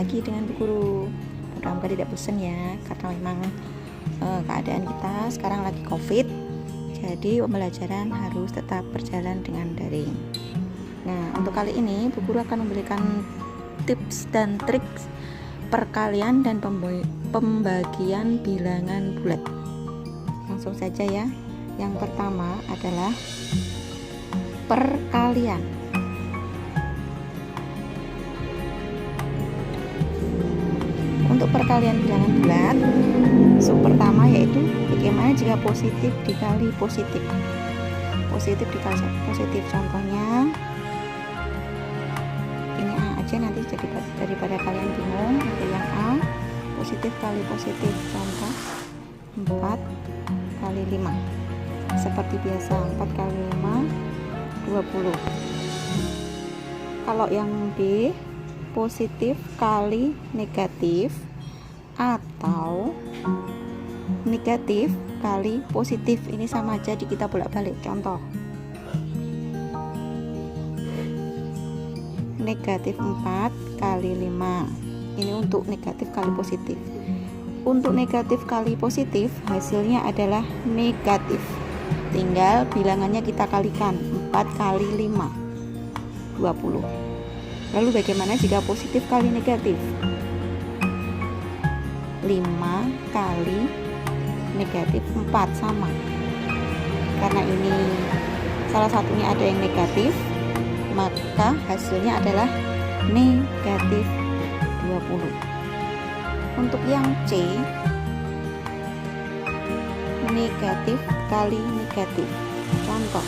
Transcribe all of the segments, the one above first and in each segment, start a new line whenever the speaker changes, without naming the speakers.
lagi dengan Bu Guru. Mudah-mudahan tidak bosan ya, karena memang keadaan kita sekarang lagi COVID, jadi pembelajaran harus tetap berjalan dengan daring. Nah, untuk kali ini Bu Guru akan memberikan tips dan trik perkalian dan pembagian bilangan bulat. Langsung saja ya. Yang pertama adalah perkalian. Untuk perkalian bilangan bulat, pertama yaitu bagaimana jika positif dikali positif. Positif dikali positif, contohnya ini A aja, nanti jadi daripada kalian bingung, nanti yang A positif kali positif, contoh 4 kali 5. Seperti biasa, 4 kali 5 20. Kalau yang B positif kali negatif atau negatif kali positif, ini sama aja, di kita bolak-balik. Contoh negatif 4 kali 5, ini untuk negatif kali positif. Untuk negatif kali positif hasilnya adalah negatif, tinggal bilangannya kita kalikan, 4 kali 5 20. Lalu bagaimana jika positif kali negatif? 5 kali negatif 4 sama. Karena ini salah satunya ada yang negatif, maka hasilnya adalah negatif 20. Untuk yang C, negatif kali negatif. Contoh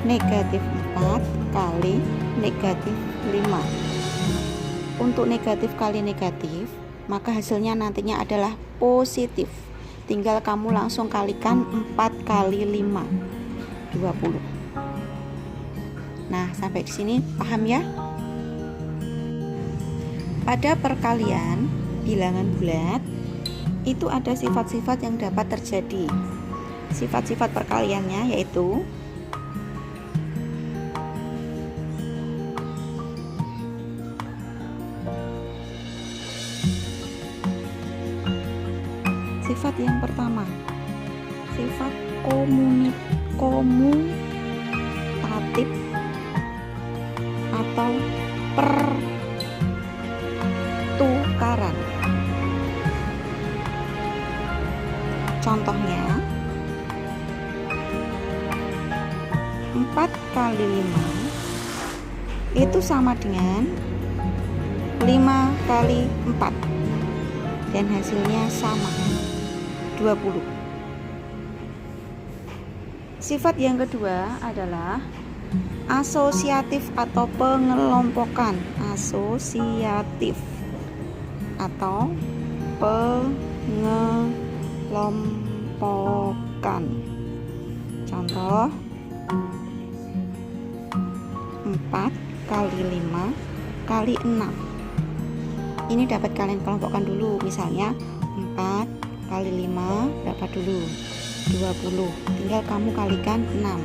negatif 4 kali negatif 5. Untuk negatif kali negatif, maka hasilnya nantinya adalah positif. Tinggal kamu langsung kalikan 4 kali 5 20. Nah, sampai di sini paham ya? Pada perkalian bilangan bulat itu ada sifat-sifat yang dapat terjadi. Sifat-sifat perkaliannya yaitu sifat yang pertama, sifat komutatif atau pertukaran. Contohnya 4 kali 5 itu sama dengan 5 kali 4, dan hasilnya sama 20. Sifat yang kedua adalah asosiatif atau pengelompokan. Asosiatif atau pengelompokan. Contoh 4 kali 5 kali 6. Ini dapat kalian kelompokkan dulu. Misalnya 4 kali 5 berapa dulu? 20. Tinggal kamu kalikan 6.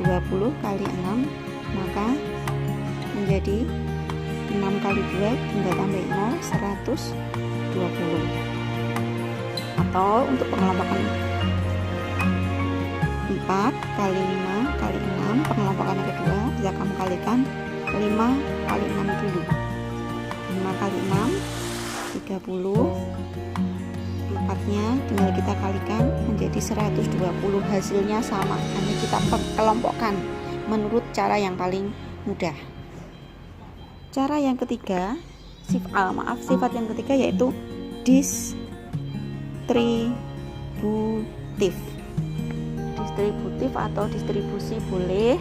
20 kali 6 maka menjadi 6 kali 2, tinggal tambah 0, 120. Atau untuk pengelompokan 4 kali 5 kali 6, pengelompokan yang kedua bisa kamu kalikan 5 kali 6 dulu. 5 kali 6 30, 4-nya tinggal kita kalikan menjadi 120. Hasilnya sama, hanya kita kelompokkan menurut cara yang paling mudah. Cara yang ketiga, sifat yang ketiga yaitu distributif. Distributif atau distribusi boleh,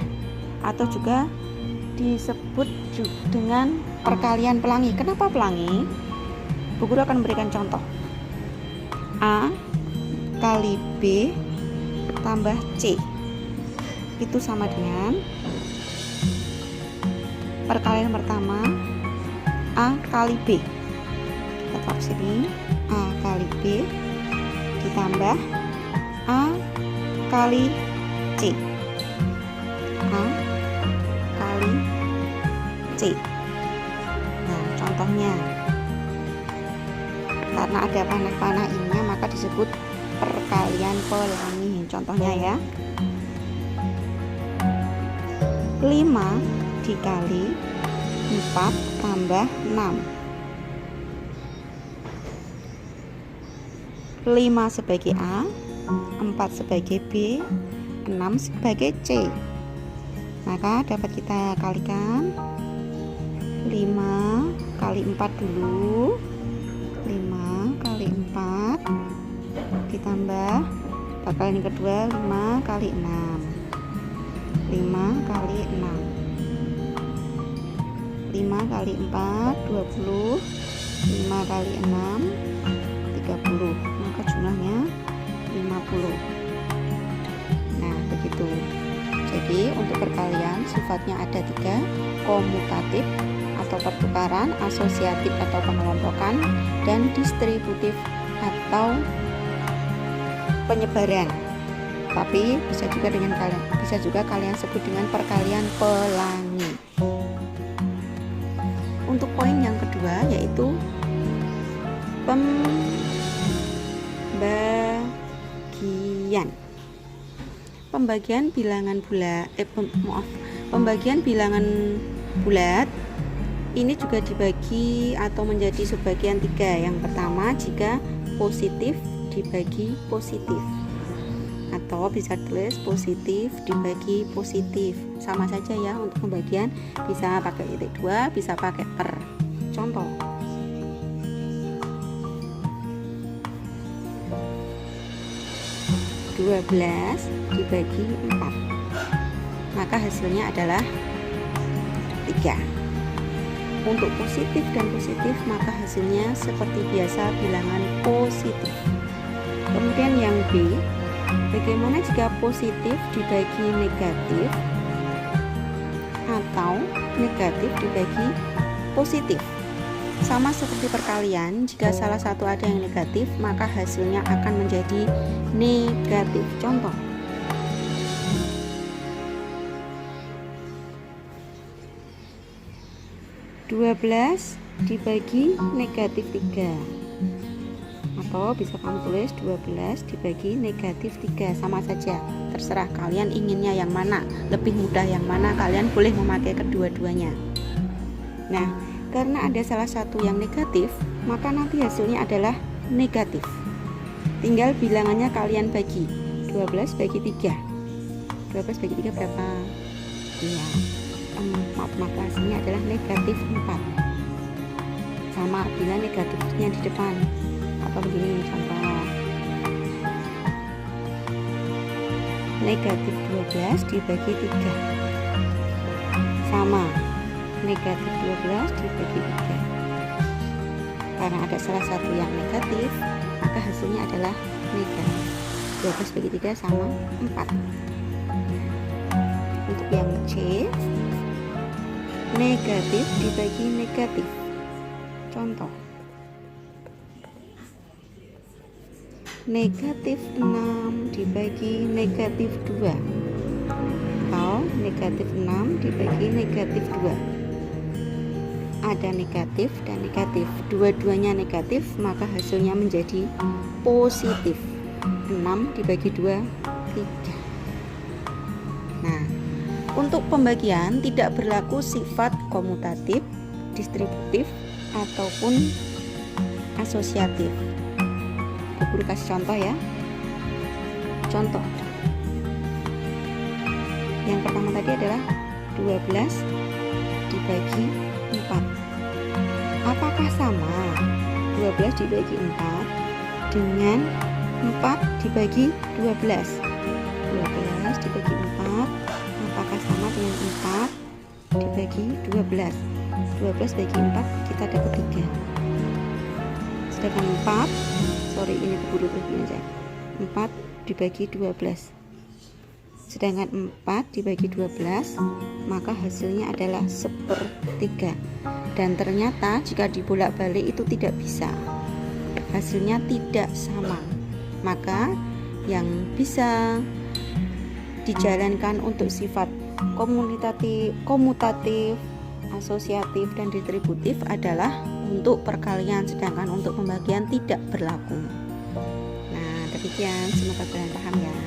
atau juga disebut dengan perkalian pelangi. Kenapa pelangi? Bu Guru akan memberikan contoh. A kali B tambah C itu sama dengan perkalian pertama A kali B. Kita taruh sini, A kali B ditambah A kali C. A kali C. contohnya. Karena ada panah-panah ininya maka disebut perkalian pelangi. Contohnya ya, 5 dikali 4 tambah 6. 5 sebagai A, 4 sebagai B, 6 sebagai C. Maka dapat kita kalikan 5 kali 4 dulu. 5 kali 4 ditambah bakalan yang kedua 5 kali 6. 5 kali 6. 5 kali 4 20. 5 kali 6 30. Maka jumlahnya 50. Nah, begitu. Jadi untuk perkalian sifatnya ada 3, komutatif atau pertukaran, asosiatif atau pengelompokan, dan distributif atau penyebaran. Tapi bisa juga kalian sebut dengan perkalian pelangi. Untuk poin yang kedua yaitu pembagian bilangan bulat ini juga dibagi atau menjadi sebagian 3. Yang pertama, jika positif dibagi positif, atau bisa tulis positif dibagi positif, sama saja ya. Untuk pembagian bisa pakai titik 2, bisa pakai per. Contoh, (12) dibagi 4, maka hasilnya adalah 3. Untuk positif dan positif maka hasilnya seperti biasa bilangan positif. Kemudian yang B, bagaimana jika positif dibagi negatif atau negatif dibagi positif? Sama seperti perkalian, jika salah satu ada yang negatif maka hasilnya akan menjadi negatif. Contoh, (12) dibagi negatif 3, atau bisa kamu tulis 12 dibagi negatif 3, sama saja. Terserah kalian inginnya yang mana, lebih mudah yang mana, kalian boleh memakai kedua-duanya. Nah, karena ada salah satu yang negatif, maka nanti hasilnya adalah negatif. Tinggal bilangannya kalian bagi. 12 bagi 3. 12 bagi 3 berapa? Iya, maka hasilnya adalah negatif 4. Sama bila negatifnya di depan. Atau begini contoh, negatif 12 dibagi 3, sama negatif 12 dibagi 3. Karena ada salah satu yang negatif, maka hasilnya adalah negatif. 12 bagi 3 sama 4. Untuk yang C, negatif dibagi negatif. Contoh, negatif 6 dibagi negatif 2, atau negatif 6 dibagi negatif 2. Ada negatif dan negatif, dua-duanya negatif, maka hasilnya menjadi positif. 6 dibagi 2, 3. Nah, untuk pembagian tidak berlaku sifat komutatif, distributif, ataupun asosiatif. Guru kasih contoh ya. Contoh yang pertama tadi adalah 12 dibagi 4. Apakah sama 12 dibagi 4 dengan 4 dibagi 12? 12 dibagi 4 apakah sama dengan 4 dibagi 12? 12 bagi 4 kita dapat 3. Sedangkan 4, ini keburu aja. 4 dibagi 12. Sedangkan 4 dibagi 12, maka hasilnya adalah 1/3. Dan ternyata jika dibolak-balik itu tidak bisa. Hasilnya tidak sama. Maka yang bisa dijalankan untuk sifat komutatif, asosiatif dan distributif adalah untuk perkalian, sedangkan untuk pembagian tidak berlaku. Nah, demikian, semoga kalian paham ya.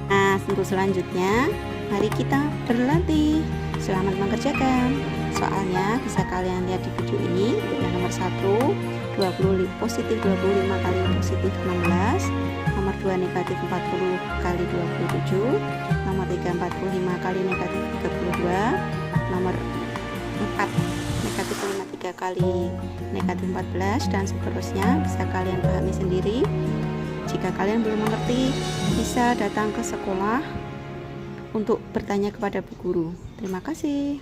Nah, untuk selanjutnya mari kita berlatih. Selamat mengerjakan. Soalnya bisa kalian lihat di video ini. Yang nomor 1 positif 25 kali positif 16, nomor 2 negatif 40 kali 27, nomor 3 45 kali negatif 32, nomor 4 negatif 53 kali negatif 14, dan seterusnya. Bisa kalian pahami sendiri. Jika kalian belum mengerti, bisa datang ke sekolah untuk bertanya kepada bu guru. Terima kasih.